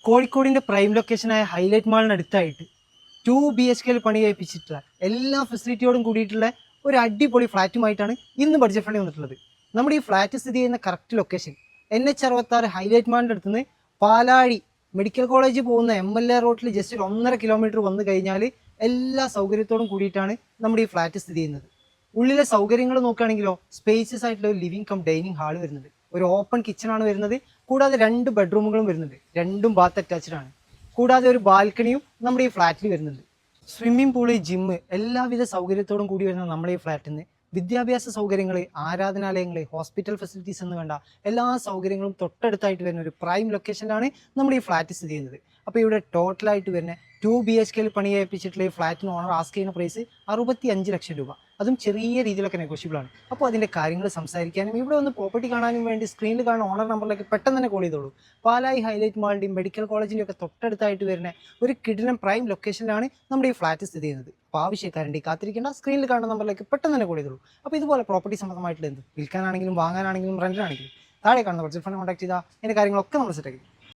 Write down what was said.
കോഴിക്കോടിൻ്റെ prime ലൊക്കേഷനായ highlight മാളിനടുത്തായിട്ട് 2 BHK പണി കഴിപ്പിച്ചിട്ടുള്ള എല്ലാ ഫെസിലിറ്റിയോടും കൂടിയിട്ടുള്ള ഒരു അടിപൊളി ഫ്ലാറ്റുമായിട്ടാണ് ഇന്ന് ബഡ്ജറ്റ് ഫ്രണ്ട്ലി വന്നിട്ടുള്ളത്. നമ്മുടെ ഈ ഫ്ലാറ്റ് സ്ഥിതി ചെയ്യുന്ന കറക്റ്റ് ലൊക്കേഷൻ NH66 ഹൈലൈറ്റ് മാളിൻ്റെ അടുത്ത് നിന്ന് പാലാഴി മെഡിക്കൽ കോളേജ് പോകുന്ന MLA റോഡിൽ ജസ്റ്റ് ഒരു 1.5 കിലോമീറ്റർ വന്നു കഴിഞ്ഞാൽ എല്ലാ സൗകര്യത്തോടും കൂടിയിട്ടാണ് നമ്മുടെ ഈ ഫ്ലാറ്റ് സ്ഥിതി ചെയ്യുന്നത്. ഉള്ളിലെ സൗകര്യങ്ങൾ നോക്കുകയാണെങ്കിലോ സ്പേഷ്യസ് ആയിട്ടുള്ള ഒരു ലിവിംഗ് കം ഡൈനിങ് ഹാൾ വരുന്നുണ്ട്, ഒരു ഓപ്പൺ കിച്ചൺ ആണ് വരുന്നത്, കൂടാതെ 2 ബെഡ്റൂമുകളും വരുന്നുണ്ട്, 2 ബാത്ത് അറ്റാച്ച്ഡ് ആണ്. കൂടാതെ ഒരു ബാൽക്കണിയും നമ്മുടെ ഈ ഫ്ലാറ്റിൽ വരുന്നുണ്ട്. സ്വിമ്മിംഗ് പൂള്, ജിമ്മ്, എല്ലാവിധ സൗകര്യത്തോടും കൂടി വരുന്ന നമ്മുടെ ഈ ഫ്ലാറ്റിൽ നിന്ന് വിദ്യാഭ്യാസ സൗകര്യങ്ങൾ, ആരാധനാലയങ്ങൾ, ഹോസ്പിറ്റൽ ഫെസിലിറ്റീസ് എന്ന് വേണ്ട എല്ലാ സൗകര്യങ്ങളും തൊട്ടടുത്തായിട്ട് വരുന്ന ഒരു പ്രൈം ലൊക്കേഷനിലാണ് നമ്മുടെ ഈ ഫ്ലാറ്റ് സ്ഥിതി ചെയ്യുന്നത്. അപ്പോൾ ഇവിടെ ടോട്ടലായിട്ട് വരുന്ന 2 BHK പണി കഴിപ്പിച്ചിട്ടുള്ള ഈ ഫ്ലാറ്റിന് ഓണർ ആസ്ക് ചെയ്യുന്ന പ്രൈസ് 65 ലക്ഷം രൂപ. അതും ചെറിയ രീതിയിലൊക്കെ നെഗോഷ്യബിൾ ആണ്. അപ്പോൾ അതിൻ്റെ കാര്യങ്ങൾ സംസാരിക്കാനും ഇവിടെ ഒന്ന് പ്രോപ്പർട്ടി കാണാനും വേണ്ടി സ്ക്രീനിൽ കാണുന്ന ഓണർ നമ്പറിലേക്ക് പെട്ടെന്ന് തന്നെ കോൾ ചെയ്തോളൂ. പാലായി ഹൈലൈറ്റ് മാളിൻ്റെയും മെഡിക്കൽ കോളേജിൻ്റെയും ഒക്കെ തൊട്ടടുത്തായിട്ട് വരുന്ന ഒരു കിടിലൻ പ്രൈം ലൊക്കേഷനിലാണ് നമ്മുടെ ഈ ഫ്ലാറ്റ് സ്ഥിതി ചെയ്യുന്നത്. അപ്പോൾ ആവശ്യക്കാരുണ്ട് കാത്തിരിക്കേണ്ട, സ്ക്രീനിൽ കാണുന്ന നമ്പറിലേക്ക് പെട്ടെന്ന് തന്നെ കോൾ ചെയ്തോളൂ. അപ്പോൾ ഇതുപോലെ പ്രോപ്പർട്ടി സംബന്ധമായിട്ടുള്ള എന്ത് വിൽക്കാനാണെങ്കിലും വാങ്ങാനാണെങ്കിലും റെൻറ്റിനാണെങ്കിലും താഴെ കാണുന്ന ബഡ്ജറ്റ് ഫണ്ട് കോൺടാക്ട് ചെയ്താൽ അതിൻ്റെ കാര്യങ്ങളൊക്കെ നമ്മൾ സെറ്റാക്കി.